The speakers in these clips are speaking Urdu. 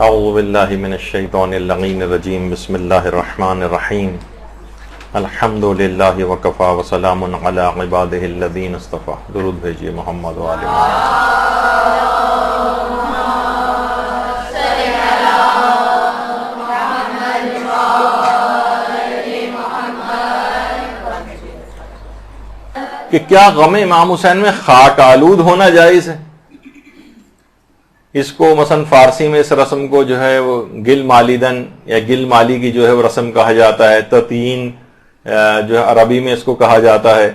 اعوذ باللہ من الشیطان اللعین الرجیم بسم اللہ الرحمن الرحیم الحمد للہ وکفا وسلام علی عبادہ الذین اصطفیٰ. درود بھیجیے محمد و آل محمد. کہ کیا غم امام حسین میں خاک آلود ہونا جائز ہے؟ اس کو مثلا فارسی میں اس رسم کو جو ہے وہ گل مالیدن یا گل مالی کی جو ہے وہ رسم کہا جاتا ہے. تطین جو ہے عربی میں اس کو کہا جاتا ہے.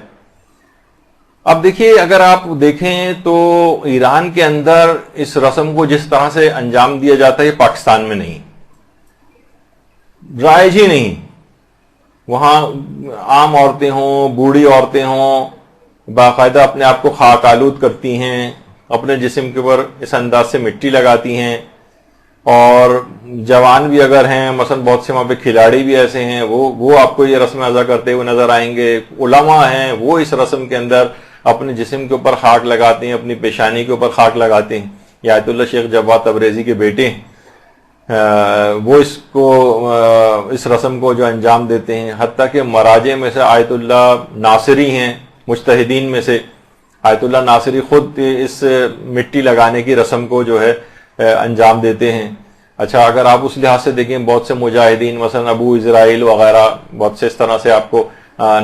اب دیکھیے، اگر آپ دیکھیں تو ایران کے اندر اس رسم کو جس طرح سے انجام دیا جاتا ہے پاکستان میں نہیں، رائج ہی نہیں. وہاں عام عورتیں ہوں، بوڑھی عورتیں ہوں، باقاعدہ اپنے آپ کو خاک آلود کرتی ہیں، اپنے جسم کے اوپر اس انداز سے مٹی لگاتی ہیں. اور جوان بھی اگر ہیں، مثلا بہت سے وہاں پہ کھلاڑی بھی ایسے ہیں، وہ آپ کو یہ رسم ادا کرتے ہوئے نظر آئیں گے. علماء ہیں وہ اس رسم کے اندر اپنے جسم کے اوپر خاک لگاتے ہیں، اپنی پیشانی کے اوپر خاک لگاتے ہیں. یہ آیت اللہ شیخ جواد تبریزی کے بیٹے ہیں، وہ اس رسم کو جو انجام دیتے ہیں. حتیٰ کہ مراجع میں سے آیت اللہ ناصری ہیں، مجتہدین میں سے آیت اللہ ناصری خود اس مٹی لگانے کی رسم کو جو ہے انجام دیتے ہیں. اچھا، اگر آپ اس لحاظ سے دیکھیں، بہت سے مجاہدین مثلا ابو اسرائیل وغیرہ بہت سے اس طرح سے آپ کو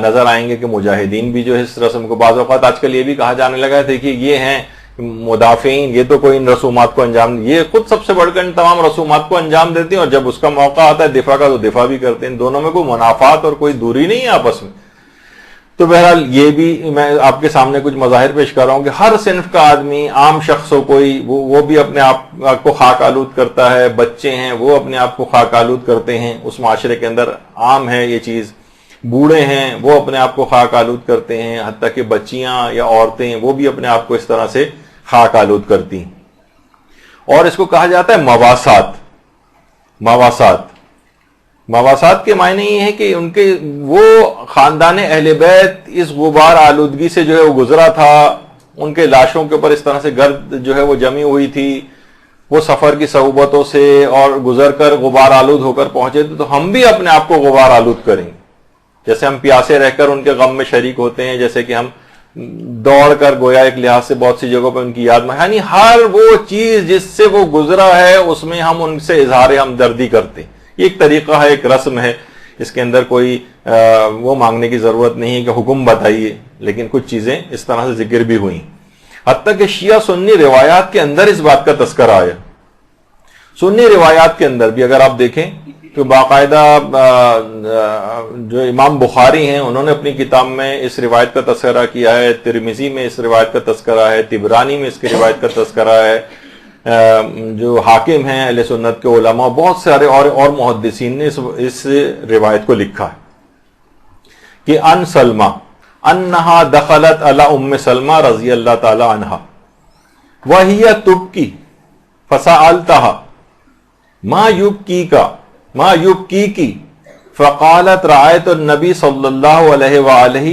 نظر آئیں گے کہ مجاہدین بھی جو ہے اس رسم کو، بعض اوقات آج کل یہ بھی کہا جانے لگا ہے کہ یہ ہیں مدافعین، یہ تو کوئی ان رسومات کو انجام، یہ خود سب سے بڑھ کر ان تمام رسومات کو انجام دیتے ہیں، اور جب اس کا موقع آتا ہے دفاع کا تو دفاع بھی کرتے ہیں. دونوں میں کوئی منافعات اور کوئی دوری نہیں ہے آپس میں. تو بہرحال یہ بھی میں آپ کے سامنے کچھ مظاہر پیش کر رہا ہوں کہ ہر صنف کا آدمی، عام شخص ہو کوئی، وہ بھی اپنے آپ کو خاک آلود کرتا ہے. بچے ہیں وہ اپنے آپ کو خاک آلود کرتے ہیں، اس معاشرے کے اندر عام ہے یہ چیز. بوڑھے ہیں وہ اپنے آپ کو خاک آلود کرتے ہیں، حتیٰ کہ بچیاں یا عورتیں وہ بھی اپنے آپ کو اس طرح سے خاک آلود کرتی ہیں. اور اس کو کہا جاتا ہے مواسات کے معنی یہ ہے کہ ان کے وہ خاندان اہل بیت اس غبار آلودگی سے جو ہے وہ گزرا تھا، ان کے لاشوں کے اوپر اس طرح سے گرد جو ہے وہ جمی ہوئی تھی، وہ سفر کی صعوبتوں سے اور گزر کر غبار آلود ہو کر پہنچے تھے. تو ہم بھی اپنے آپ کو غبار آلود کریں، جیسے ہم پیاسے رہ کر ان کے غم میں شریک ہوتے ہیں، جیسے کہ ہم دوڑ کر گویا ایک لحاظ سے بہت سی جگہوں پہ ان کی یاد میں، یعنی ہر وہ چیز جس سے وہ گزرا ہے اس میں ہم ان سے اظہار ہمدردی کرتے ہیں. یہ ایک طریقہ ہے، ایک رسم ہے، اس کے اندر کوئی وہ مانگنے کی ضرورت نہیں ہے کہ حکم بتائیے، لیکن کچھ چیزیں اس طرح سے ذکر بھی ہوئیں. حتیٰ کہ شیعہ سنی روایات کے اندر اس بات کا تذکرہ آیا. سنی روایات کے اندر بھی اگر آپ دیکھیں تو باقاعدہ جو امام بخاری ہیں انہوں نے اپنی کتاب میں اس روایت کا تذکرہ کیا ہے، ترمذی میں اس روایت کا تذکرہ ہے، طبرانی میں اس کی روایت کا تذکرہ ہے. جو حاکم ہیں اہل سنت کے علماء، بہت سارے اور محدثین نے اس روایت کو لکھا ہے کہ ان سلمہ انہا دخلت علی ام سلمہ رضی اللہ تعالی عنہا وہی تبکی فسألتها ما یبکیکی فقالت رأیت النبی صلی اللہ علیہ وآلہ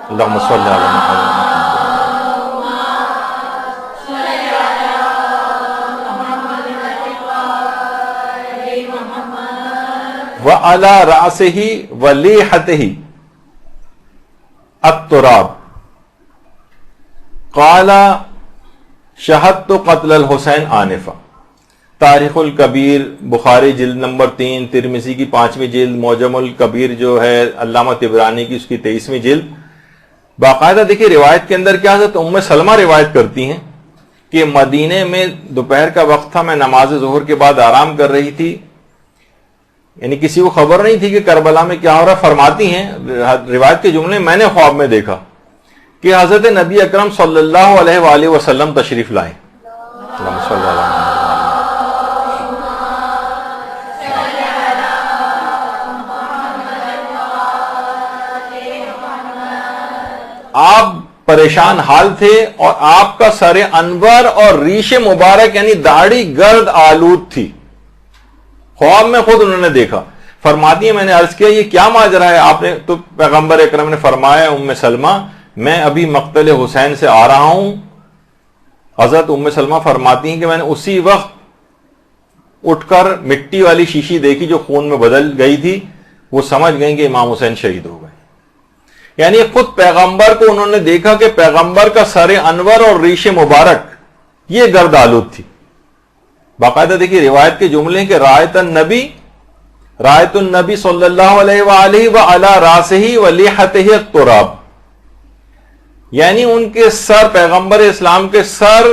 اللہم صلی علی محمد وعلی رأسہ ولیحتہ التراب قال شہدت قتل الحسین آنفا. تاریخ الکبیر بخاری جلد نمبر 3، ترمذی کی 5ویں جلد، معجم الکبیر جو ہے علامہ طبرانی کی اس کی 23ویں جلد. باقاعدہ دیکھیے روایت کے اندر کیا حضرت ام سلمہ روایت کرتی ہیں کہ مدینے میں دوپہر کا وقت تھا، میں نماز ظہر کے بعد آرام کر رہی تھی، یعنی کسی کو خبر نہیں تھی کہ کربلا میں کیا ہو رہا. فرماتی ہیں روایت کے جملے، میں نے خواب میں دیکھا کہ حضرت نبی اکرم صلی اللہ علیہ وآلہ وسلم تشریف لائے. آپ پریشان حال تھے اور آپ کا سر انور اور ریش مبارک یعنی داڑھی گرد آلود تھی. خواب میں خود انہوں نے دیکھا. فرماتی ہیں میں نے عرض کیا یہ کیا ماجرا ہے؟ آپ نے تو پیغمبر اکرم نے فرمایا ام سلمہ میں ابھی مقتل حسین سے آ رہا ہوں. حضرت ام سلمہ فرماتی ہیں کہ میں نے اسی وقت اٹھ کر مٹی والی شیشی دیکھی جو خون میں بدل گئی تھی، وہ سمجھ گئیں کہ امام حسین شہید ہو گئے. یعنی خود پیغمبر کو انہوں نے دیکھا کہ پیغمبر کا سر انور اور ریش مبارک یہ گرد آلود تھی. باقاعدہ دیکھیے روایت کے جملے ہیں کہ رایت النبی صلی اللہ علیہ وآلہ وعلی راسہ ولیحتہ التراب، یعنی ان کے سر، پیغمبر اسلام کے سر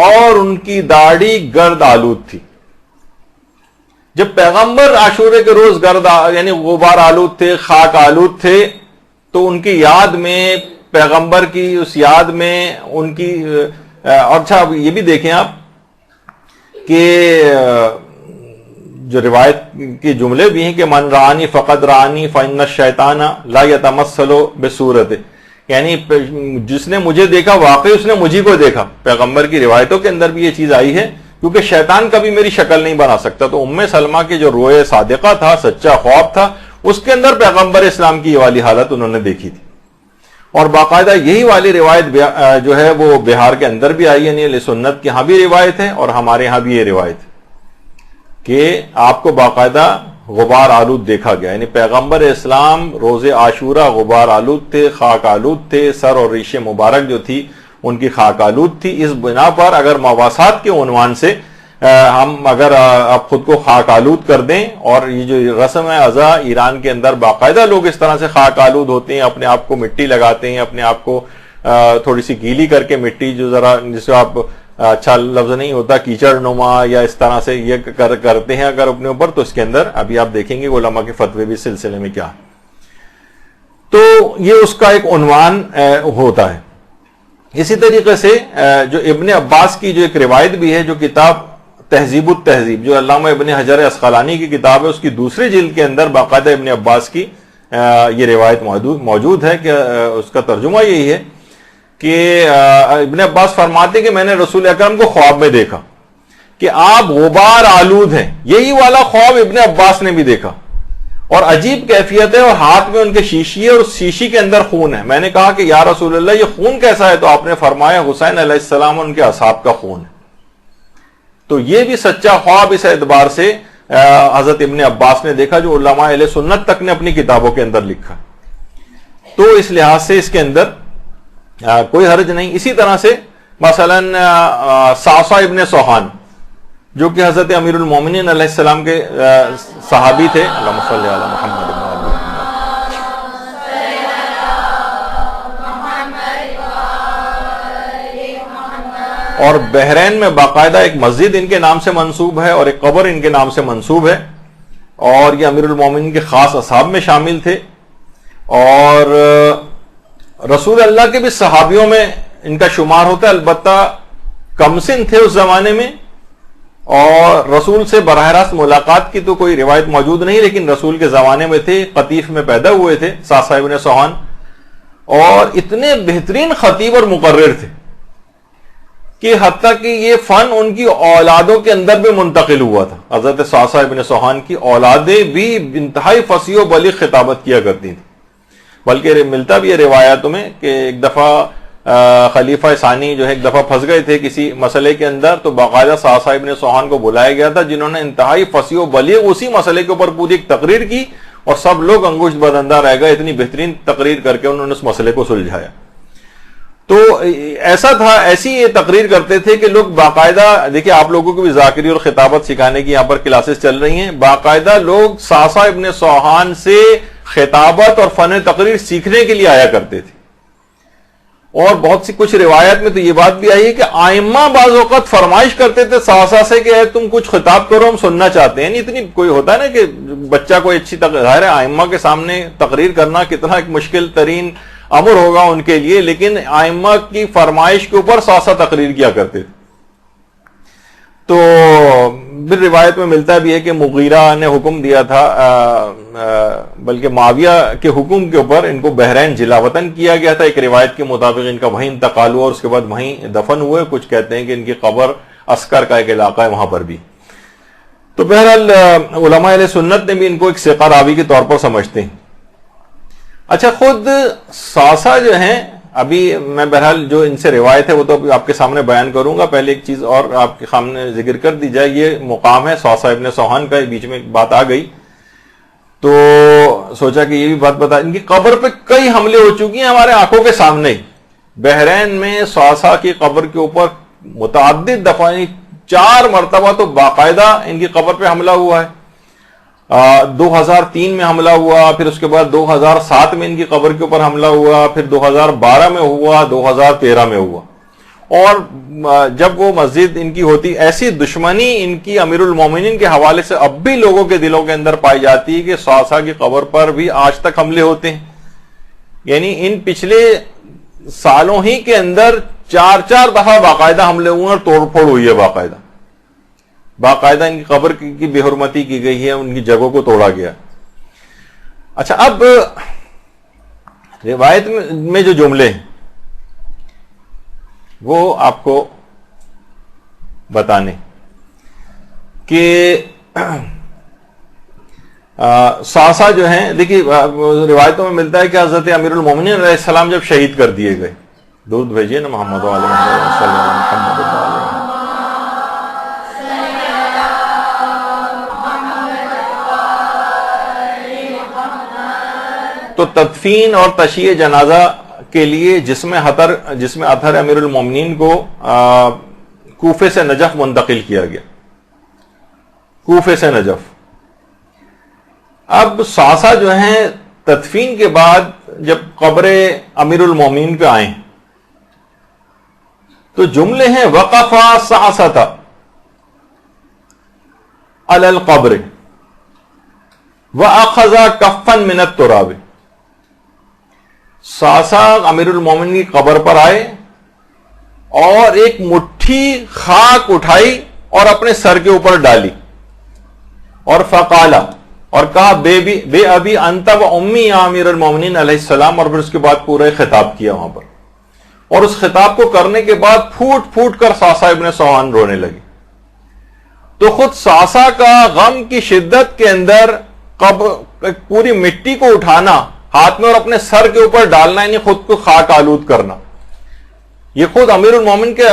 اور ان کی داڑھی گرد آلود تھی. جب پیغمبر عاشورے کے روز گرد یعنی غبار آلود تھے، خاک آلود تھے، تو ان کی یاد میں، پیغمبر کی اس یاد میں ان کی اور اچھا یہ بھی دیکھیں آپ کہ جو روایت کے جملے بھی ہیں کہ من رانی فقد رانی فإن الشیطان لا يتمثل بصورت، یعنی جس نے مجھے دیکھا واقعی اس نے مجھے کو دیکھا. پیغمبر کی روایتوں کے اندر بھی یہ چیز آئی ہے، کیونکہ شیطان کبھی میری شکل نہیں بنا سکتا. تو ام سلمہ کے جو روئے صادقہ تھا، سچا خواب تھا، اس کے اندر پیغمبر اسلام کی یہ والی حالت انہوں نے دیکھی تھی. اور باقاعدہ یہی والی روایت جو ہے وہ بہار کے اندر بھی آئی ہے، یعنی اہل سنت کے ہاں بھی روایت ہے اور ہمارے ہاں بھی یہ روایت ہے کہ آپ کو باقاعدہ غبار آلود دیکھا گیا. یعنی پیغمبر اسلام روز عاشورہ غبار آلود تھے، خاک آلود تھے، سر اور ریش مبارک جو تھی ان کی خاک آلود تھی. اس بنا پر اگر مواسات کے عنوان سے ہم اگر آپ خود کو خاک آلود کر دیں، اور یہ جو رسم ازا ایران کے اندر باقاعدہ لوگ اس طرح سے خاک آلود ہوتے ہیں، اپنے آپ کو مٹی لگاتے ہیں، اپنے آپ کو تھوڑی سی گیلی کر کے مٹی جو ذرا جس کو آپ اچھا لفظ نہیں ہوتا کیچڑ نما یا اس طرح سے یہ کرتے ہیں اگر اپنے اوپر، تو اس کے اندر ابھی آپ دیکھیں گے علماء کے فتوے بھی اس سلسلے میں کیا ہے. تو یہ اس کا ایک عنوان ہوتا ہے. اسی طریقے سے جو ابن عباس کی جو ایک روایت بھی ہے، جو کتاب تہذیب التہذیب جو علامہ ابن حجر عسقلانی کی کتاب ہے، اس کی دوسری جلد کے اندر باقاعدہ ابن عباس کی یہ روایت موجود ہے کہ اس کا ترجمہ یہی ہے کہ ابن عباس فرماتے کہ میں نے رسول اکرم کو خواب میں دیکھا کہ آپ غبار آلود ہیں. یہی والا خواب ابن عباس نے بھی دیکھا، اور عجیب کیفیت ہے، اور ہاتھ میں ان کے شیشی ہے اور اس شیشی کے اندر خون ہے. میں نے کہا کہ یا رسول اللہ یہ خون کیسا ہے؟ تو آپ نے فرمایا حسین علیہ السلام اور ان کے اصحاب کا خون ہے. تو یہ بھی سچا خواب اس اعتبار سے حضرت ابن عباس نے دیکھا، جو علماء اہل سنت تک نے اپنی کتابوں کے اندر لکھا. تو اس لحاظ سے اس کے اندر کوئی حرج نہیں. اسی طرح سے مثلا صعصع ابن سوحان جو کہ حضرت امیر المومنین علیہ السلام کے صحابی تھے، اللہم صلی علی محمد اور بحرین میں باقاعدہ ایک مسجد ان کے نام سے منسوب ہے اور ایک قبر ان کے نام سے منسوب ہے، اور یہ امیر المومنین کے خاص اصحاب میں شامل تھے، اور رسول اللہ کے بھی صحابیوں میں ان کا شمار ہوتا ہے. البتہ کم سن تھے اس زمانے میں، اور رسول سے براہ راست ملاقات کی تو کوئی روایت موجود نہیں، لیکن رسول کے زمانے میں تھے، قطیف میں پیدا ہوئے تھے صعصع ابن سوحان، اور اتنے بہترین خطیب اور مقرر تھے کہ حتیٰ کہ یہ فن ان کی اولادوں کے اندر بھی منتقل ہوا تھا. حضرت صعصع ابن سوحان کی اولادیں بھی انتہائی فصیح و بلیغ خطابت کیا کرتی تھیں. بلکہ ملتا بھی ہے روایاتوں میں کہ ایک دفعہ خلیفہ ثانی جو ہے ایک دفعہ پھنس گئے تھے کسی مسئلے کے اندر، تو باقاعدہ صعصع ابن سوحان کو بلایا گیا تھا، جنہوں نے انتہائی فصیح و بلیغ اسی مسئلے کے اوپر پوری ایک تقریر کی، اور سب لوگ انگشت بدندہ رہ گئے. اتنی بہترین تقریر کر کے انہوں نے اس مسئلے کو سلجھایا. تو ایسا تھا، ایسی یہ تقریر کرتے تھے کہ لوگ باقاعدہ، دیکھیں آپ لوگوں کو بھی ذاکری اور خطابت سکھانے کی یہاں پر کلاسز چل رہی ہیں، باقاعدہ لوگ صعصع ابن سوحان سے خطابت اور فن تقریر سیکھنے کے لیے آیا کرتے تھے. اور بہت سی کچھ روایت میں تو یہ بات بھی آئی ہے کہ آئمہ بعض اوقات فرمائش کرتے تھے صعصع سے کہ تم کچھ خطاب کرو، ہم سننا چاہتے ہیں. اتنی کوئی ہوتا ہے نا کہ بچہ کوئی اچھی ظاہر ہے آئمہ کے سامنے تقریر کرنا کتنا ایک مشکل ترین امر ہوگا ان کے لیے، لیکن آئمہ کی فرمائش کے اوپر صعصع تقریر کیا کرتے تھے. تو پھر روایت میں ملتا بھی ہے کہ مغیرہ نے حکم دیا تھا، بلکہ معاویہ کے حکم کے اوپر ان کو بحرین جلا وطن کیا گیا تھا. ایک روایت کے مطابق ان کا وہیں انتقال ہوا اور اس کے بعد وہیں دفن ہوئے. کچھ کہتے ہیں کہ ان کی قبر عسکر کا ایک علاقہ ہے وہاں پر بھی. تو بہرحال علماء اہل سنت نے بھی ان کو ایک ثقہ راوی کے طور پر سمجھتے ہیں. اچھا، خود صعصع جو ہیں ابھی میں بہرحال جو ان سے روایت ہے وہ تو آپ کے سامنے بیان کروں گا. پہلے ایک چیز اور آپ کے سامنے ذکر کر دی جائے. یہ مقام ہے صعصع ابن سوحان کا, بیچ میں ایک بات آ گئی تو سوچا کہ یہ بھی بات بتا. ان کی قبر پہ کئی حملے ہو چکی ہیں ہمارے آنکھوں کے سامنے. بحرین میں صعصع کی قبر کے اوپر متعدد دفعہ 4 مرتبہ تو باقاعدہ ان کی قبر پہ حملہ ہوا ہے. 2003 میں حملہ ہوا, پھر اس کے بعد 2007 میں ان کی قبر کے اوپر حملہ ہوا, پھر 2012 میں ہوا, 2013 میں ہوا. اور جب وہ مسجد ان کی ہوتی, ایسی دشمنی ان کی امیر المومنین کے حوالے سے اب بھی لوگوں کے دلوں کے اندر پائی جاتی ہے کہ صعصع کی قبر پر بھی آج تک حملے ہوتے ہیں. یعنی ان پچھلے سالوں ہی کے اندر 4 دفعہ باقاعدہ حملے ہوئے اور توڑ پھوڑ ہوئی ہے. باقاعدہ ان کی قبر کی بے حرمتی کی گئی ہے, ان کی جگہوں کو توڑا گیا. اچھا, اب روایت میں جو جملے ہیں وہ آپ کو بتانے کہ صعصع جو ہیں, دیکھیے روایتوں میں ملتا ہے کہ حضرت امیر المومنین علیہ السلام جب شہید کر دیے گئے, درود بھیجیے نا محمد علیہ وسلم, تو تدفین اور تشییع جنازہ کے لیے جسم اطہر امیر المومنین کو کوفے سے نجف منتقل کیا گیا. کوفے سے نجف. اب صعصع جو ہیں تدفین کے بعد جب قبر امیر المومنین پہ آئیں تو جملے ہیں وقف صعصۃ علی القبر واخذ کفا من التراب. صعصع امیر المومنین کی قبر پر آئے اور ایک مٹھی خاک اٹھائی اور اپنے سر کے اوپر ڈالی اور فقالا, اور کہا بے ابی انت و امی یا امیر المومنین علیہ السلام, اور پھر اس کے بعد پورا خطاب کیا وہاں پر. اور اس خطاب کو کرنے کے بعد پھوٹ پھوٹ کر صعصع ابن سوحان رونے لگے. تو خود صعصع کا غم کی شدت کے اندر پوری مٹی کو اٹھانا ہاتھ میں اور اپنے سر کے اوپر ڈالنا, یعنی خود کو خاک آلود کرنا, یہ خود امیر المومنین کے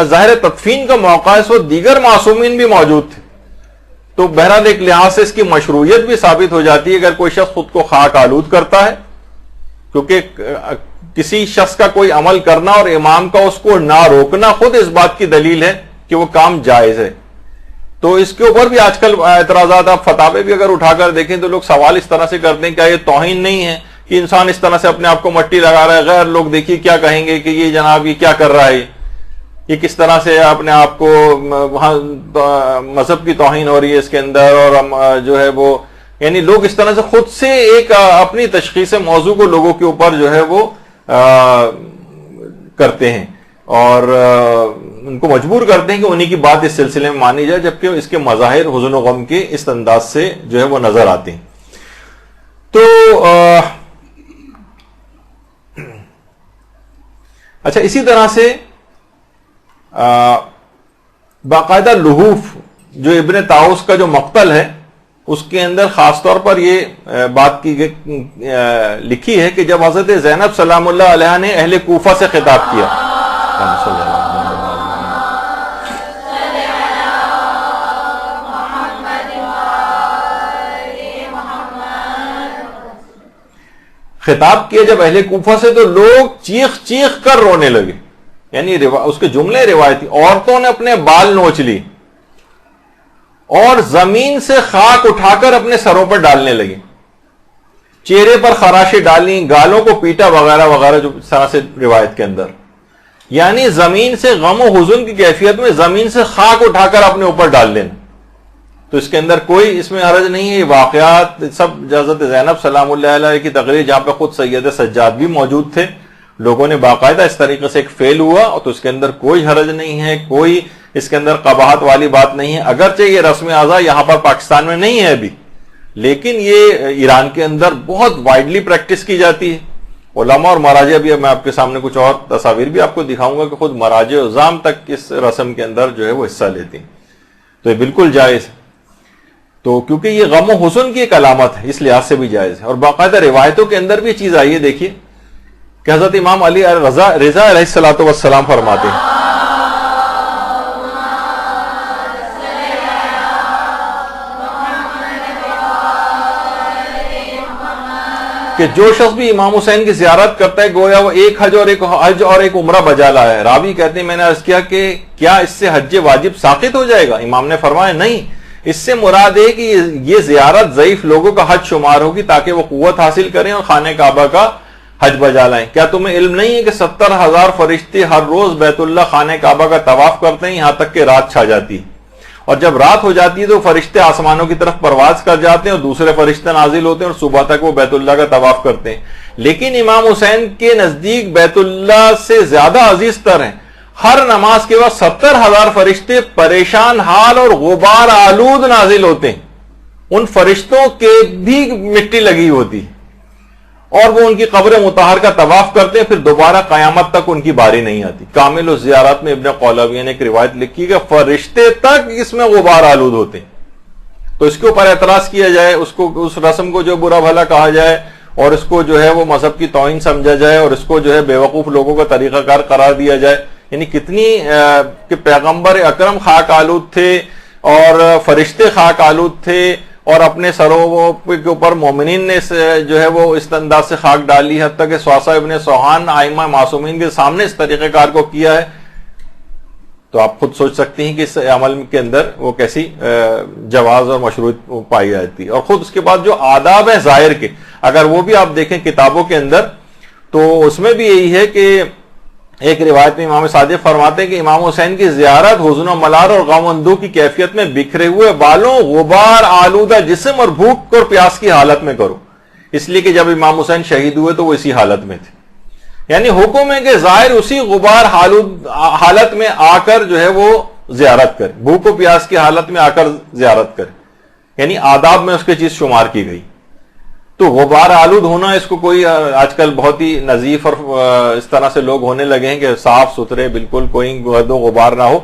ظاہر تدفین کا موقع ہے. اس وقت دیگر معصومین بھی موجود تھے, تو بہرحال ایک لحاظ سے اس کی مشروعیت بھی ثابت ہو جاتی ہے اگر کوئی شخص خود کو خاک آلود کرتا ہے, کیونکہ کسی شخص کا کوئی عمل کرنا اور امام کا اس کو نہ روکنا خود اس بات کی دلیل ہے کہ وہ کام جائز ہے. تو اس کے اوپر بھی آج کل اعتراضات, آپ فتاوے بھی اگر اٹھا کر دیکھیں تو لوگ سوال اس طرح سے کرتے ہیں, کیا یہ توہین نہیں ہے کہ انسان اس طرح سے اپنے آپ کو مٹی لگا رہا ہے, غیر لوگ دیکھیے کیا کہیں گے کہ یہ جناب یہ کیا کر رہا ہے, یہ کس طرح سے اپنے آپ کو, وہاں مذہب کی توہین ہو رہی ہے اس کے اندر, اور جو ہے وہ یعنی لوگ اس طرح سے خود سے ایک اپنی تشخیص موضوع کو لوگوں کے اوپر جو ہے وہ کرتے ہیں اور ان کو مجبور کرتے ہیں کہ انہی کی بات اس سلسلے میں مانی جائے, جبکہ اس کے مظاہر حزن و غم کے اس انداز سے جو ہے وہ نظر آتے ہیں. تو اچھا, اسی طرح سے باقاعدہ لحوف جو ابن طاؤس کا جو مقتل ہے اس کے اندر خاص طور پر یہ بات لکھی ہے کہ جب حضرت زینب سلام اللہ علیہ نے اہل کوفہ سے خطاب کیا, خطاب کیا جب اہل کوفہ سے, تو لوگ چیخ چیخ کر رونے لگے. یعنی اس کے جملے روایتی, عورتوں نے اپنے بال نوچ لی اور زمین سے خاک اٹھا کر اپنے سروں پر ڈالنے لگے, چہرے پر خراشیں ڈالیں, گالوں کو پیٹا وغیرہ وغیرہ, جو اس طرح سے روایت کے اندر. یعنی زمین سے غم و حزن کی کیفیت میں زمین سے خاک اٹھا کر اپنے اوپر ڈال لینا. تو اس کے اندر کوئی اس میں حرج نہیں ہے. یہ واقعات سب حضرت زینب سلام اللہ علیہ کی تقریر, جہاں پہ خود سید سجاد بھی موجود تھے, لوگوں نے باقاعدہ اس طریقے سے ایک فیل ہوا, اور تو اس کے اندر کوئی حرج نہیں ہے, کوئی اس کے اندر قباحت والی بات نہیں ہے. اگرچہ یہ رسم اعضاء یہاں پر پاکستان میں نہیں ہے ابھی, لیکن یہ ایران کے اندر بہت وائڈلی پریکٹس کی جاتی ہے. علماء اور مراجع بھی, میں آپ کے سامنے کچھ اور تصاویر بھی آپ کو دکھاؤں گا کہ خود مراجع عظام تک اس رسم کے اندر جو ہے وہ حصہ لیتی ہیں. تو یہ بالکل جائز ہے. تو کیونکہ یہ غم و حزن کی ایک علامت ہے, اس لحاظ سے بھی جائز ہے. اور باقاعدہ روایتوں کے اندر بھی یہ چیز آئی ہے. دیکھیے کہ حضرت امام علی رضا علیہ الصلوۃ والسلام فرماتے ہیں کہ جو شخص بھی امام حسین کی زیارت کرتا ہے گویا وہ ایک حج اور ایک عمرہ بجا لایا ہے. راوی کہتے ہیں میں نے عرض کیا کہ کیا اس سے حج واجب ساقط ہو جائے گا؟ امام نے فرمایا نہیں، اس سے مراد ہے کہ یہ زیارت ضعیف لوگوں کا حج شمار ہوگی تاکہ وہ قوت حاصل کریں اور خانہ کعبہ کا حج بجا لائیں. کیا تمہیں علم نہیں ہے کہ 70,000 فرشتے ہر روز بیت اللہ خانہ کعبہ کا طواف کرتے ہیں یہاں تک کہ رات چھا جاتی ہے، اور جب رات ہو جاتی ہے تو فرشتے آسمانوں کی طرف پرواز کر جاتے ہیں اور دوسرے فرشتے نازل ہوتے ہیں اور صبح تک وہ بیت اللہ کا طواف کرتے ہیں. لیکن امام حسین کے نزدیک بیت اللہ سے زیادہ عزیز تر ہیں. ہر نماز کے بعد 70,000 فرشتے پریشان حال اور غبار آلود نازل ہوتے ہیں. ان فرشتوں کے بھی مٹی لگی ہوتی ہے اور وہ ان کی قبر مطہر کا طواف کرتے ہیں، پھر دوبارہ قیامت تک ان کی باری نہیں آتی. کامل الزیارات میں ابن قولابی نے ایک روایت لکھی کہ فرشتے تک اس میں غبار آلود ہوتے ہیں. تو اس کے اوپر اعتراض کیا جائے، اس رسم کو جو برا بھلا کہا جائے اور اس کو جو ہے وہ مذہب کی توہین سمجھا جائے اور اس کو جو ہے بیوقوف لوگوں کا طریقہ کار قرار دیا جائے، یعنی کتنی کہ پیغمبر اکرم خاک آلود تھے اور فرشتے خاک آلود تھے اور اپنے سروں کے اوپر مومنین نے جو ہے وہ اس انداز سے خاک ڈالی، حتیٰ کہ سواسا ابن سوہان ائمہ معصومین کے سامنے اس طریقہ کار کو کیا ہے. تو آپ خود سوچ سکتی ہیں کہ اس عمل کے اندر وہ کیسی جواز اور مشروعیت پائی جاتی ہے. اور خود اس کے بعد جو آداب ہیں ظاہر کے، اگر وہ بھی آپ دیکھیں کتابوں کے اندر تو اس میں بھی یہی ہے کہ ایک روایت میں امام صادق فرماتے ہیں کہ امام حسین کی زیارت حزن و ملال اور غم اندوہ کی کیفیت میں بکھرے ہوئے بالوں، غبار آلودہ جسم اور بھوک اور پیاس کی حالت میں کرو، اس لیے کہ جب امام حسین شہید ہوئے تو وہ اسی حالت میں تھے. یعنی حکم ہے کہ ظاہر اسی غبار حالت میں آ کر جو ہے وہ زیارت کرے، بھوک و پیاس کی حالت میں آ کر زیارت کرے، یعنی آداب میں اس کی چیز شمار کی گئی. تو غبار آلود ہونا، اس کو کوئی آج کل بہت ہی نظیف اور اس طرح سے لوگ ہونے لگے ہیں کہ صاف ستھرے بالکل کوئی گرد و غبار نہ ہو،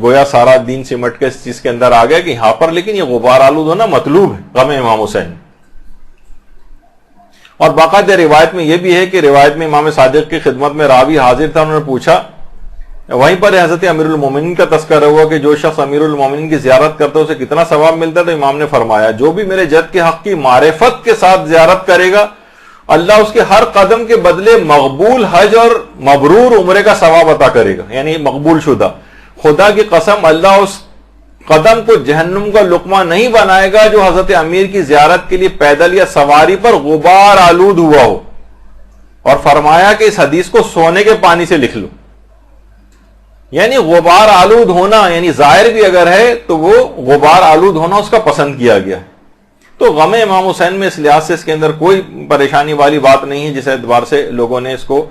گویا سارا دین سمٹ کے اس چیز کے اندر آ گیا کہ یہاں پر لیکن یہ غبار آلود ہونا مطلوب ہے غم امام حسین. اور باقاعدہ روایت میں یہ بھی ہے کہ روایت میں امام صادق کی خدمت میں راوی حاضر تھا، انہوں نے پوچھا، وہیں پر حضرت امیر المومنین کا تذکرہ ہوا کہ جو شخص امیر المومنین کی زیارت کرتا ہے اسے کتنا ثواب ملتا ہے؟ تو امام نے فرمایا جو بھی میرے جد کے حق کی معرفت کے ساتھ زیارت کرے گا اللہ اس کے ہر قدم کے بدلے مقبول حج اور مبرور عمرے کا ثواب عطا کرے گا، یعنی مقبول شدہ. خدا کی قسم اللہ اس قدم کو جہنم کا لقمہ نہیں بنائے گا جو حضرت امیر کی زیارت کے لیے پیدل یا سواری پر غبار آلود ہوا ہو. اور فرمایا کہ اس حدیث کو سونے کے پانی سے لکھ لو. یعنی غبار آلود ہونا، یعنی ظاہر بھی اگر ہے تو وہ غبار آلود ہونا اس کا پسند کیا گیا ہے. تو غم امام حسین میں اس لحاظ سے اس کے اندر کوئی پریشانی والی بات نہیں ہے جس اعتبار سے لوگوں نے اس کو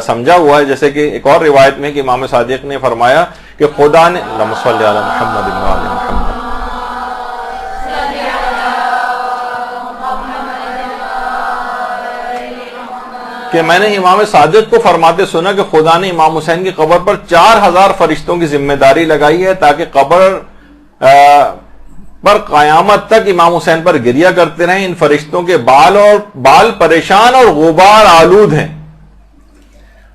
سمجھا ہوا ہے. جیسے کہ ایک اور روایت میں کہ امام صادق نے فرمایا کہ خدا نے اللہم صلی علی محمد و علی محمد کہ میں نے امام صادق کو فرماتے سنا کہ خدا نے امام حسین کی قبر پر 4000 فرشتوں کی ذمہ داری لگائی ہے تاکہ قبر پر قیامت تک امام حسین پر گریہ کرتے رہیں. ان فرشتوں کے بال پریشان اور غبار آلود ہیں.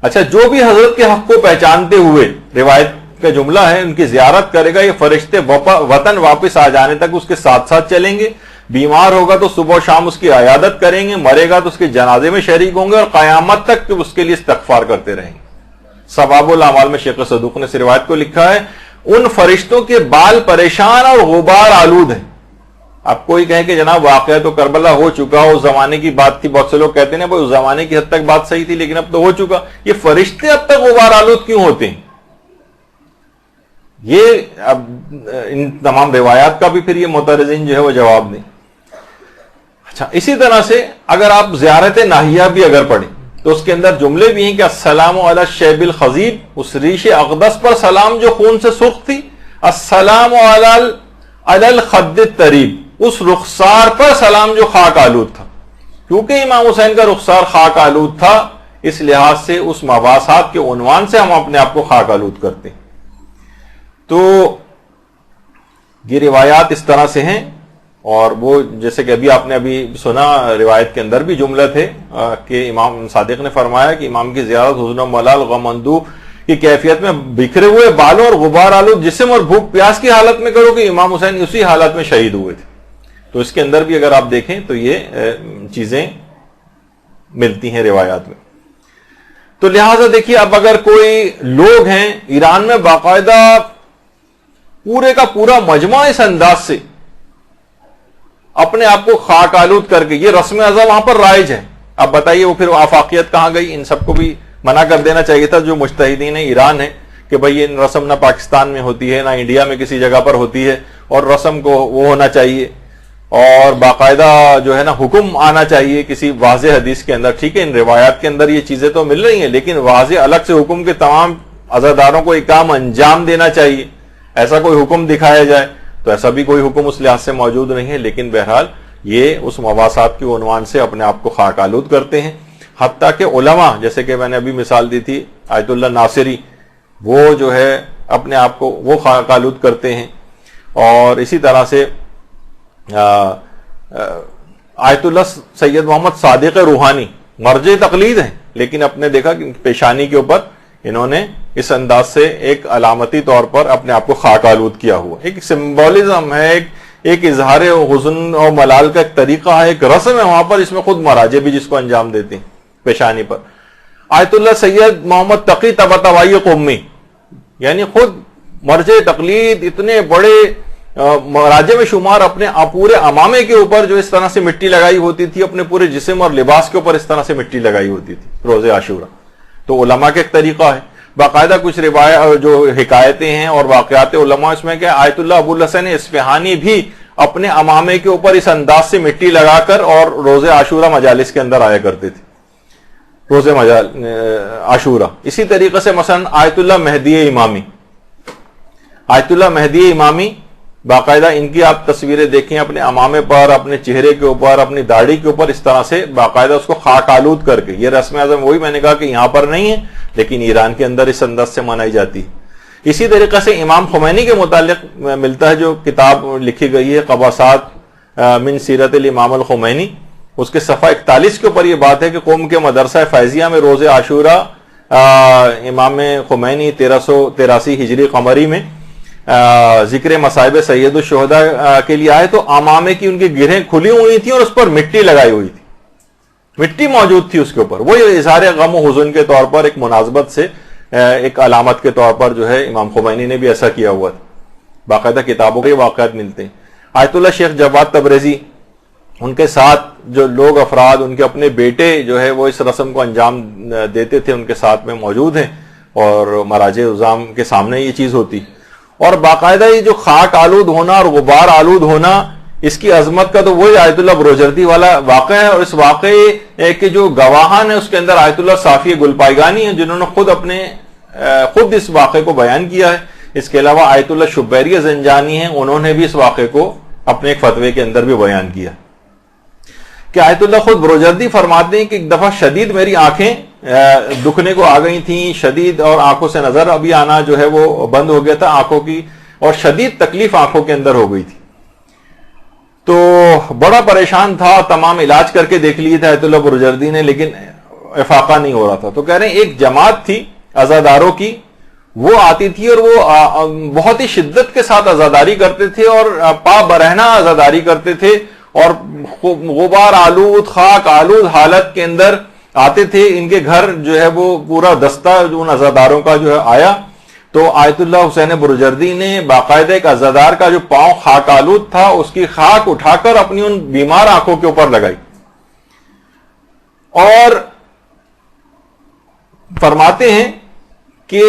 اچھا، جو بھی حضرت کے حق کو پہچانتے ہوئے، روایت کا جملہ ہے، ان کی زیارت کرے گا یہ فرشتے وطن واپس آ جانے تک اس کے ساتھ ساتھ چلیں گے. بیمار ہوگا تو صبح و شام اس کی عیادت کریں گے، مرے گا تو اس کے جنازے میں شریک ہوں گے اور قیامت تک اس کے لیے استغفار کرتے رہیں گے. ثواب الاعمال میں شیخ صدوق نے اس روایت کو لکھا ہے ان فرشتوں کے بال پریشان اور غبار آلود ہیں. آپ کوئی کہیں کہ جناب واقعہ تو کربلا ہو چکا، اس زمانے کی بات تھی، بہت سے لوگ کہتے ہیں اس زمانے کی حد تک بات صحیح تھی لیکن اب تو ہو چکا. یہ فرشتے اب تک غبار آلود کیوں ہوتے ہیں؟ یہ اب ان تمام روایات کا بھی پھر یہ معترضین جو ہے وہ جواب دیں. اچھا، اسی طرح سے اگر آپ زیارت ناحیہ بھی اگر پڑھیں تو اس کے اندر جملے بھی ہیں کہ السلام علی الشیب الخضیب، اس ریش اقدس پر سلام جو خون سے سرخ تھی. السلام علی الخد الطریب، اس رخسار پر سلام جو خاک آلود تھا. کیونکہ امام حسین کا رخسار خاک آلود تھا اس لحاظ سے اس مباحثات کے عنوان سے ہم اپنے آپ کو خاک آلود کرتے ہیں. تو یہ روایات اس طرح سے ہیں اور وہ جیسے کہ ابھی آپ نے ابھی سنا روایت کے اندر بھی جملہ تھے کہ امام صادق نے فرمایا کہ امام کی زیارت حزن و ملال غم اندوہ کی کیفیت میں بکھرے ہوئے بالوں اور غبار آلود جسم اور بھوک پیاس کی حالت میں کرو کہ امام حسین اسی حالت میں شہید ہوئے تھے. تو اس کے اندر بھی اگر آپ دیکھیں تو یہ چیزیں ملتی ہیں روایات میں. تو لہٰذا دیکھیے اب اگر کوئی لوگ ہیں ایران میں باقاعدہ پورے کا پورا مجمع اس انداز سے اپنے آپ کو خاک آلود کر کے، یہ رسم ازا وہاں پر رائج ہے، اب بتائیے وہ پھر آفاقیت کہاں گئی؟ ان سب کو بھی منع کر دینا چاہیے تھا جو مجتہدین ایران ہے کہ بھائی یہ رسم نہ پاکستان میں ہوتی ہے نہ انڈیا میں کسی جگہ پر ہوتی ہے، اور رسم کو وہ ہونا چاہیے اور باقاعدہ جو ہے نا حکم آنا چاہیے کسی واضح حدیث کے اندر. ٹھیک ہے ان روایات کے اندر یہ چیزیں تو مل رہی ہیں، لیکن واضح الگ سے حکم کے تمام عزاداروں کو ایک کام انجام دینا چاہیے، ایسا کوئی حکم دکھایا جائے تو ایسا بھی کوئی حکم اس لحاظ سے موجود نہیں ہے. لیکن بہرحال یہ اس مواسات کے عنوان سے اپنے آپ کو خاک آلود کرتے ہیں. حتیٰ کہ علماء جیسے کہ میں نے ابھی مثال دی تھی آیت اللہ ناصری، وہ جو ہے اپنے آپ کو وہ خاک آلود کرتے ہیں. اور اسی طرح سے آیت اللہ سید محمد صادق روحانی مرجع تقلید ہیں، لیکن اپنے دیکھا کہ پیشانی کے اوپر انہوں نے اس انداز سے ایک علامتی طور پر اپنے آپ کو خاک آلود کیا ہوا. ایک سمبولزم ہے، ایک اظہار حزن اور ملال کا ایک طریقہ ہے، ایک رسم ہے وہاں پر، اس میں خود مراجع بھی جس کو انجام دیتے ہیں پیشانی پر. آیت اللہ سید محمد تقی طباطبائی قومی یعنی خود مرجع تقلید اتنے بڑے مراجع میں شمار اپنے پورے امامے کے اوپر جو اس طرح سے مٹی لگائی ہوتی تھی، اپنے پورے جسم اور لباس کے اوپر اس طرح سے مٹی لگائی ہوتی تھی روز عاشورہ. تو علماء کا ایک طریقہ ہے. باقاعدہ کچھ روایت جو حکایتیں ہیں اور واقعات علماء اس میں کہ آیت اللہ ابو الحسن اصفہانی بھی اپنے امامے کے اوپر اس انداز سے مٹی لگا کر اور روز عاشورہ مجالس کے اندر آیا کرتے تھے، روز عاشورہ. اسی طریقے سے مثلا آیت اللہ مہدی امامی باقاعدہ ان کی آپ تصویریں دیکھیں اپنے امامے پر، اپنے چہرے کے اوپر، اپنی داڑھی کے اوپر اس طرح سے باقاعدہ اس کو خاک آلود کر کے. یہ رسم اعظم وہی میں نے کہا کہ یہاں پر نہیں ہے لیکن ایران کے اندر اس انداز سے منائی جاتی ہے. اسی طریقے سے امام خمینی کے متعلق ملتا ہے جو کتاب لکھی گئی ہے قباسات من سیرت الامام الخمینی، اس کے صفحہ 41 کے اوپر یہ بات ہے کہ قوم کے مدرسہ فیضیہ میں روز عاشورہ امام خمینی 1383 ہجری قمری میں ذکر مصائب سید الشہداء کے لیے آئے تو امامے کی ان کی گرہیں کھلی ہوئی تھی اور اس پر مٹی لگائی ہوئی تھی، مٹی موجود تھی اس کے اوپر. وہ اظہار غم و حزن کے طور پر ایک مناسبت سے ایک علامت کے طور پر جو ہے امام خمینی نے بھی ایسا کیا ہوا تھا. باقاعدہ کتابوں کے واقعات ملتے ہیں. آیت اللہ شیخ جواد تبریزی، ان کے ساتھ جو لوگ افراد ان کے اپنے بیٹے جو ہے وہ اس رسم کو انجام دیتے تھے، ان کے ساتھ میں موجود ہیں اور مراجع عظام کے سامنے یہ چیز ہوتی. اور باقاعدہ یہ جو خاک آلود ہونا اور غبار آلود ہونا، اس کی عظمت کا تو وہی آیت اللہ بروجردی والا واقعہ ہے. اور اس واقعے کے جو گواہان ہیں اس کے اندر آیت اللہ صافی گلپائگانی ہیں جنہوں نے خود اس واقعے کو بیان کیا ہے. اس کے علاوہ آیت اللہ شبیری زنجانی ہیں، انہوں نے بھی اس واقعے کو اپنے ایک فتوے کے اندر بھی بیان کیا کہ آیت اللہ خود بروجردی فرماتے ہیں کہ ایک دفعہ شدید میری آنکھیں دکھنے کو آ گئی تھیں، شدید، اور آنکھوں سے نظر ابھی آنا جو ہے وہ بند ہو گیا تھا آنکھوں کی، اور شدید تکلیف آنکھوں کے اندر ہو گئی تھی. تو بڑا پریشان تھا، تمام علاج کر کے دیکھ لیے تھے آیت اللہ بروجردی نے لیکن افاقہ نہیں ہو رہا تھا. تو کہہ رہے ہیں ایک جماعت تھی عزاداروں کی، وہ آتی تھی اور وہ بہت ہی شدت کے ساتھ عزاداری کرتے تھے اور پا برہنہ عزاداری کرتے تھے اور غبار آلود خاک آلود حالت کے اندر آتے تھے. ان کے گھر جو ہے وہ پورا دستہ ان عزاداروں کا جو ہے آیا تو آیت اللہ حسین بروجردی نے باقاعدہ ایک عزادار کا جو پاؤں خاک آلود تھا اس کی خاک اٹھا کر اپنی ان بیمار آنکھوں کے اوپر لگائی اور فرماتے ہیں کہ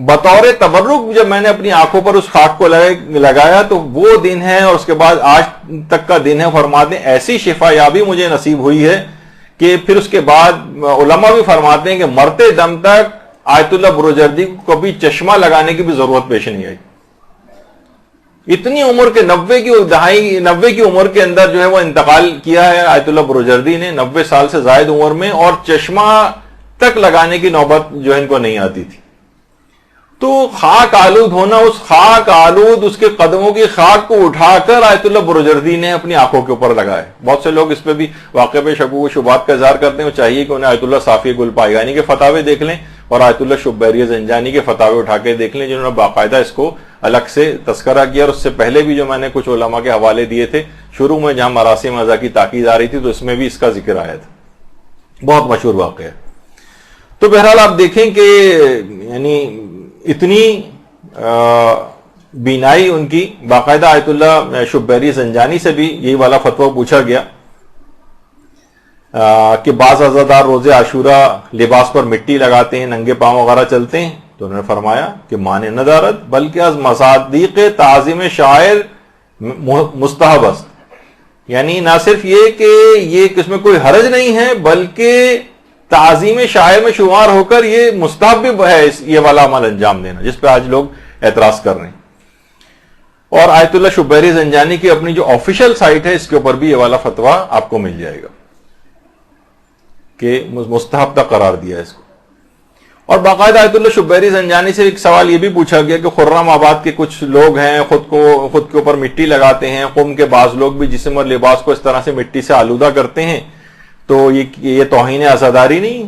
بطور تبرک جب میں نے اپنی آنکھوں پر اس خاک کو لگایا تو وہ دن ہے اور اس کے بعد آج تک کا دن ہے. فرماتے ہیں ایسی شفا یابی مجھے نصیب ہوئی ہے کہ پھر اس کے بعد علماء بھی فرماتے ہیں کہ مرتے دم تک آیت اللہ بروجردی کو کبھی چشمہ لگانے کی بھی ضرورت پیش نہیں آئی. اتنی عمر کے 90 کی عمر کے اندر جو ہے وہ انتقال کیا ہے آیت اللہ بروجردی نے، 90 سال سے زائد عمر میں، اور چشمہ تک لگانے کی نوبت جو ہے ان کو نہیں آتی تھی. تو خاک آلود ہونا، اس خاک آلود اس کے قدموں کی خاک کو اٹھا کر آیت اللہ بروجردی نے اپنی آنکھوں کے اوپر لگائے. بہت سے لوگ اس پہ بھی واقع پہ شکوک و شبہات کا اظہار کرتے ہیں. وہ چاہیے کہ انہیں آیت اللہ صافی گل پائیگانی کے فتاوے دیکھ لیں اور آیت اللہ شبیری زنجانی کے فتاوے اٹھا کے دیکھ لیں، جنہوں نے باقاعدہ اس کو الگ سے تذکرہ کیا. اور اس سے پہلے بھی جو میں نے کچھ علماء کے حوالے دیے تھے شروع میں جہاں مراسم اعضاء کی تاکید آ رہی تھی، تو اس میں بھی اس کا ذکر آیا تھا. بہت مشہور واقعہ ہے. تو بہرحال آپ دیکھیں کہ یعنی اتنی بینائی ان کی، باقاعدہ آیت اللہ شبیری زنجانی سے بھی یہی والا فتویٰ پوچھا گیا کہ بعض عزادار روزے عاشورہ لباس پر مٹی لگاتے ہیں، ننگے پاؤں وغیرہ چلتے ہیں. تو انہوں نے فرمایا کہ مانے ندارت بلکہ از مصادیق تعظیم شاعر مستحب است، یعنی نہ صرف یہ کہ یہ اس میں کوئی حرج نہیں ہے بلکہ تعظیم شاعر میں شمار ہو کر یہ مستحب بھی ہے یہ والا عمل انجام دینا، جس پہ آج لوگ اعتراض کر رہے ہیں. اور آیت اللہ شبیری زنجانی کی اپنی جو آفیشیل سائٹ ہے اس کے اوپر بھی یہ والا فتویٰ آپ کو مل جائے گا کہ مستحب تک قرار دیا اس کو. اور باقاعدہ آیت اللہ شبیری زنجانی سے ایک سوال یہ بھی پوچھا گیا کہ خرم آباد کے کچھ لوگ ہیں خود کے اوپر مٹی لگاتے ہیں، قوم کے بعض لوگ بھی جسم اور لباس کو اس طرح سے مٹی سے آلودہ کرتے ہیں، تو یہ توہین عزاداری نہیں؟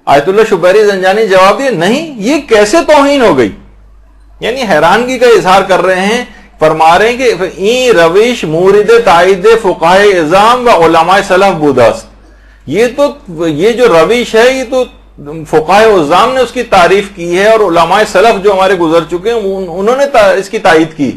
آیت اللہ شبیری زنجانی جواب دیا نہیں، یہ کیسے توہین ہو گئی؟ یعنی حیرانگی کا اظہار کر رہے ہیں. فرما رہے ہیں کہ این روش مورد تائید فقہاء اعظام و علماء سلف بوداست. یہ جو روش ہے یہ تو فقہاء اعظام نے اس کی تعریف کی ہے، اور علماء سلف جو ہمارے گزر چکے ہیں انہوں نے اس کی تائید کی.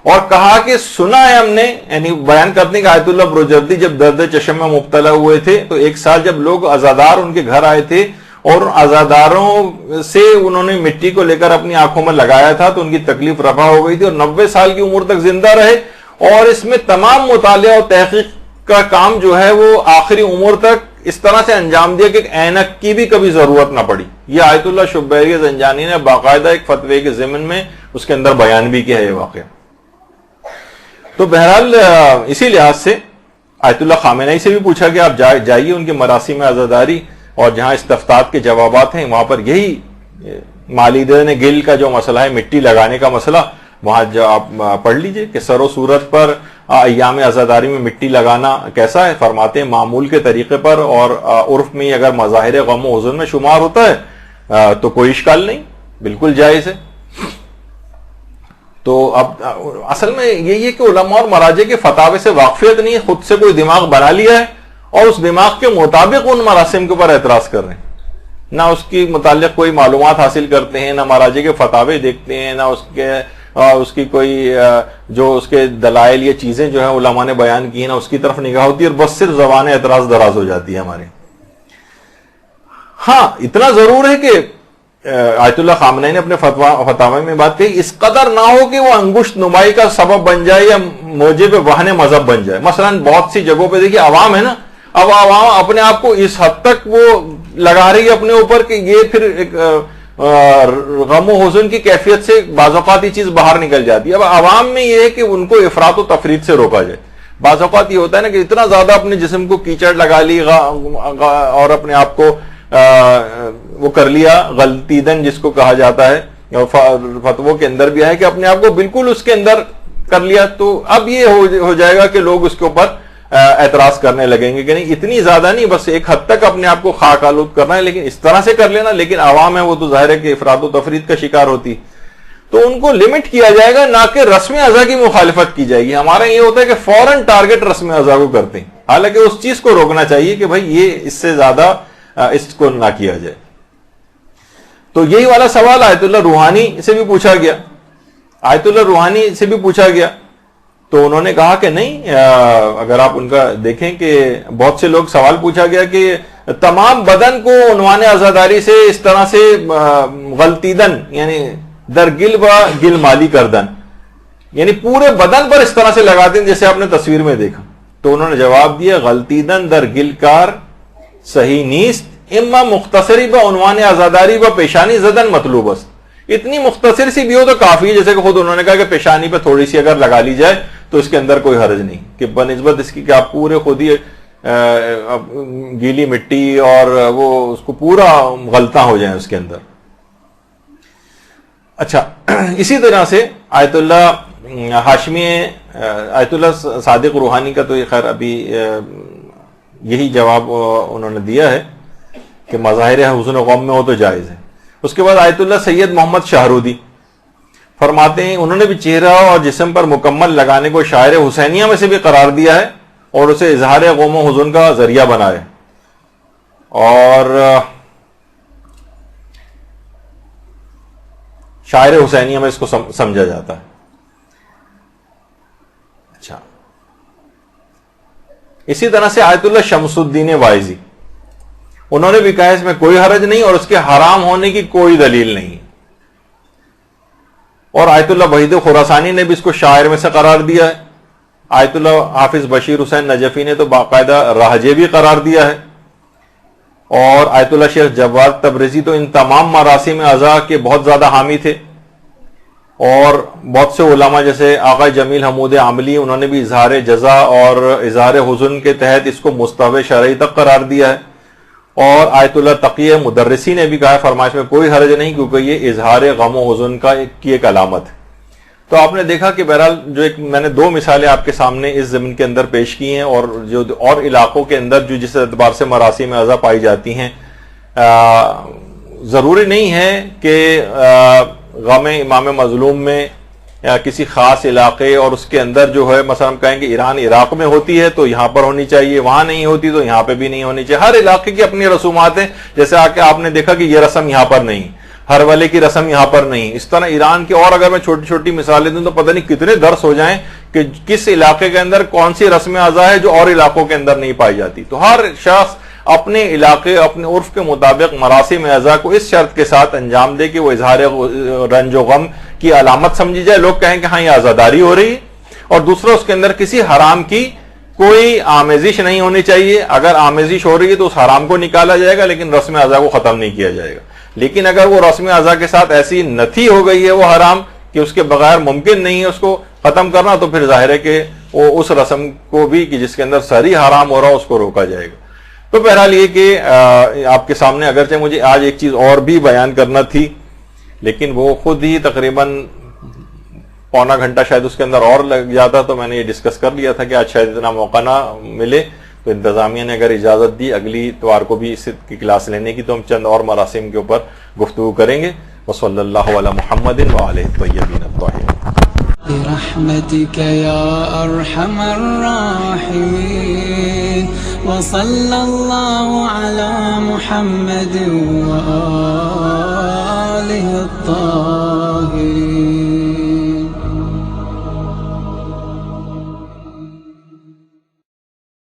اور کہا کہ سنا ہے ہم نے، یعنی بیان کرنے کا آیت اللہ بروجردی جب درد چشم میں مبتلا ہوئے تھے تو ایک سال جب لوگ عزادار ان کے گھر آئے تھے اور عزاداروں سے انہوں نے مٹی کو لے کر اپنی آنکھوں میں لگایا تھا تو ان کی تکلیف رفع ہو گئی تھی، اور 90 سال کی عمر تک زندہ رہے. اور اس میں تمام مطالعہ اور تحقیق کا کام جو ہے وہ آخری عمر تک اس طرح سے انجام دیا کہ اینک کی بھی کبھی ضرورت نہ پڑی. یہ آیت اللہ شبیری زنجانی نے باقاعدہ ایک فتوے کے ضمن میں اس کے اندر بیان بھی کیا ہے یہ واقعہ. تو بہرحال اسی لحاظ سے آیت اللہ خامنہئی سے بھی پوچھا کہ آپ جائیے ان کے مراسم عزاداری اور جہاں استفتاءات کے جوابات ہیں وہاں پر یہی مالیدین گل کا جو مسئلہ ہے مٹی لگانے کا مسئلہ، وہاں جو آپ پڑھ لیجئے کہ سر و صورت پر ایام عزاداری میں مٹی لگانا کیسا ہے. فرماتے ہیں معمول کے طریقے پر اور عرف میں اگر مظاہر غم و حزن میں شمار ہوتا ہے تو کوئی اشکال نہیں، بالکل جائز ہے. تو اب اصل میں یہی ہے کہ علماء اور مراجع کے فتاوے سے واقفیت نہیں ہے، خود سے کوئی دماغ بنا لیا ہے اور اس دماغ کے مطابق ان مراسم کے اوپر اعتراض کر رہے ہیں. نہ اس کی متعلق کوئی معلومات حاصل کرتے ہیں، نہ مراجع کے فتاوے دیکھتے ہیں، نہ اس کی کوئی جو اس کے دلائل یا چیزیں جو ہیں علماء نے بیان کی ہیں نہ اس کی طرف نگاہ ہوتی ہے، اور بس صرف زبان اعتراض دراز ہو جاتی ہے ہمارے. ہاں اتنا ضرور ہے کہ آیت اللہ خامنہئی نے اپنے فتاوی میں بات کہی، اس قدر نہ ہو کہ وہ انگشت نمائی کا سبب بن جائے یا موجب وہن مذہب بن جائے. مثلا بہت سی جگہوں پہ دیکھیے عوام ہے نا، اب عوام اپنے آپ کو اس حد تک وہ لگا رہی ہے اپنے اوپر کہ یہ پھر ایک غم و حزن کی کیفیت سے بعض اوقات یہ چیز باہر نکل جاتی ہے. اب عوام میں یہ ہے کہ ان کو افراط و تفریط سے روکا جائے. بعض اوقات یہ ہوتا ہے نا کہ اتنا زیادہ اپنے جسم کو کیچڑ لگا لی اور اپنے آپ کو وہ کر لیا غلطیدن جس کو کہا جاتا ہے، فتووں کے اندر بھی ہے کہ اپنے آپ کو بالکل اس کے اندر کر لیا. تو اب یہ ہو جائے گا کہ لوگ اس کے اوپر اعتراض کرنے لگیں گے کہ نہیں اتنی زیادہ نہیں، بس ایک حد تک اپنے آپ کو خاک آلود کرنا ہے، لیکن اس طرح سے کر لینا. لیکن عوام ہے وہ تو ظاہر ہے کہ افراط و تفریط کا شکار ہوتی، تو ان کو لمٹ کیا جائے گا، نہ کہ رسم اعضاء کی مخالفت کی جائے گی. ہمارا یہ ہوتا ہے کہ فوراً ٹارگٹ رسم اعضاء کو کرتے ہیں، حالانکہ اس چیز کو روکنا چاہیے کہ بھائی یہ اس سے زیادہ اس کو نہ کیا جائے. تو یہی والا سوال آیت اللہ روحانی سے بھی پوچھا گیا. آیت اللہ روحانی سے بھی پوچھا گیا تو انہوں نے کہا کہ نہیں، اگر آپ ان کا دیکھیں کہ بہت سے لوگ سوال پوچھا گیا کہ تمام بدن کو عنوان عزاداری سے اس طرح سے غلطیدن یعنی در گل و گل مالی کردن، یعنی پورے بدن پر اس طرح سے لگاتے ہیں جیسے آپ نے تصویر میں دیکھا. تو انہوں نے جواب دیا غلطیدن در گل کار صحیح نیست، اما مختصری با عنوان عزاداری و پیشانی زدن مطلوب است. اتنی مختصر سی بھی ہو تو کافی ہے، جیسے کہ خود انہوں نے کہا کہ پیشانی پہ تھوڑی سی اگر لگا لی جائے تو اس کے اندر کوئی حرج نہیں، کہ بنسبت اس کی کہ آپ پورے خود ہی گیلی مٹی اور وہ اس کو پورا غلطاں ہو جائیں اس کے اندر. اچھا، اسی طرح سے آیت اللہ ہاشمی، آیت اللہ صادق روحانی کا تو یہ خیر ابھی یہی جواب انہوں نے دیا ہے کہ مظاہر حسن غم میں ہو تو جائز ہے۔ اس کے بعد آیت اللہ سید محمد شاہرودی فرماتے ہیں انہوں نے بھی چہرہ اور جسم پر مکمل لگانے کو شاعر حسینیہ میں سے بھی قرار دیا ہے اور اسے اظہار غم و حزن کا ذریعہ بنایا ہے، اور شاعر حسینیہ میں اس کو سمجھا جاتا ہے۔ اچھا، اسی طرح سے آیت اللہ شمس الدین وائزی انہوں نے بھی کہا اس میں کوئی حرج نہیں اور اس کے حرام ہونے کی کوئی دلیل نہیں، اور آیت اللہ وحید خراسانی نے بھی اس کو شاعر میں سے قرار دیا ہے۔ آیت اللہ حافظ بشیر حسین نجفی نے تو باقاعدہ راہجے بھی قرار دیا ہے، اور آیت اللہ شیخ جواد تبریزی تو ان تمام مراسم اعضاء کے بہت زیادہ حامی تھے، اور بہت سے علماء جیسے آقا جمیل حمود عاملی انہوں نے بھی اظہار جزا اور اظہار حزن کے تحت اس کو مستحب شرعی تک قرار دیا ہے، اور آیت اللہ تقی مدرسی نے بھی کہا فرمائش میں کوئی حرج نہیں کیونکہ یہ اظہار غم و حزن کی ایک علامت ہے۔ تو آپ نے دیکھا کہ بہرحال جو ایک میں نے دو مثالیں آپ کے سامنے اس زمین کے اندر پیش کی ہیں، اور جو اور علاقوں کے اندر جو جس اعتبار سے مراسم اعضاء پائی جاتی ہیں، ضروری نہیں ہے کہ غم امام مظلوم میں یا کسی خاص علاقے اور اس کے اندر جو ہے مثلا ہم کہیں گے ایران عراق میں ہوتی ہے تو یہاں پر ہونی چاہیے، وہاں نہیں ہوتی تو یہاں پہ بھی نہیں ہونی چاہیے۔ ہر علاقے کی اپنی رسومات ہیں، جیسے آپ نے دیکھا کہ یہ رسم یہاں پر نہیں، ہر والے کی رسم یہاں پر نہیں، اس طرح ایران کے، اور اگر میں چھوٹی چھوٹی مثالیں دوں تو پتہ نہیں کتنے درس ہو جائیں کہ کس علاقے کے اندر کون سی رسم اعضاء ہے جو اور علاقوں کے اندر نہیں پائی جاتی۔ تو ہر شخص اپنے علاقے اپنے عرف کے مطابق مراسم اعضاء کو اس شرط کے ساتھ انجام دے کہ وہ اظہار رنج و غم کی علامت سمجھی جائے، لوگ کہیں کہ ہاں یہ عزاداری ہو رہی ہے، اور دوسرا اس کے اندر کسی حرام کی کوئی آمیزش نہیں ہونی چاہیے۔ اگر آمیزش ہو رہی ہے تو اس حرام کو نکالا جائے گا لیکن رسم اعضاء کو ختم نہیں کیا جائے گا۔ لیکن اگر وہ رسم اعضاء کے ساتھ ایسی نتھی ہو گئی ہے وہ حرام کہ اس کے بغیر ممکن نہیں ہے اس کو ختم کرنا، تو پھر ظاہر ہے کہ وہ اس رسم کو بھی کہ جس کے اندر صریح حرام ہو رہا اس کو روکا جائے گا۔ تو بہرحال یہ کہ آپ کے سامنے اگرچہ مجھے آج ایک چیز اور بھی بیان کرنا تھی لیکن وہ خود ہی تقریباً پونا گھنٹہ شاید اس کے اندر اور لگ جاتا، تو میں نے یہ ڈسکس کر لیا تھا کہ آج شاید اتنا موقع نہ ملے، تو انتظامیہ نے اگر اجازت دی اگلی اتوار کو بھی اس کی کلاس لینے کی تو ہم چند اور مراسم کے اوپر گفتگو کریں گے۔ وصلی اللہ علی محمد وآلہ الطیبین الطاہرین۔ برحمتك يا أرحم الراحمين وصلى الله على محمد وآله الطاهرين۔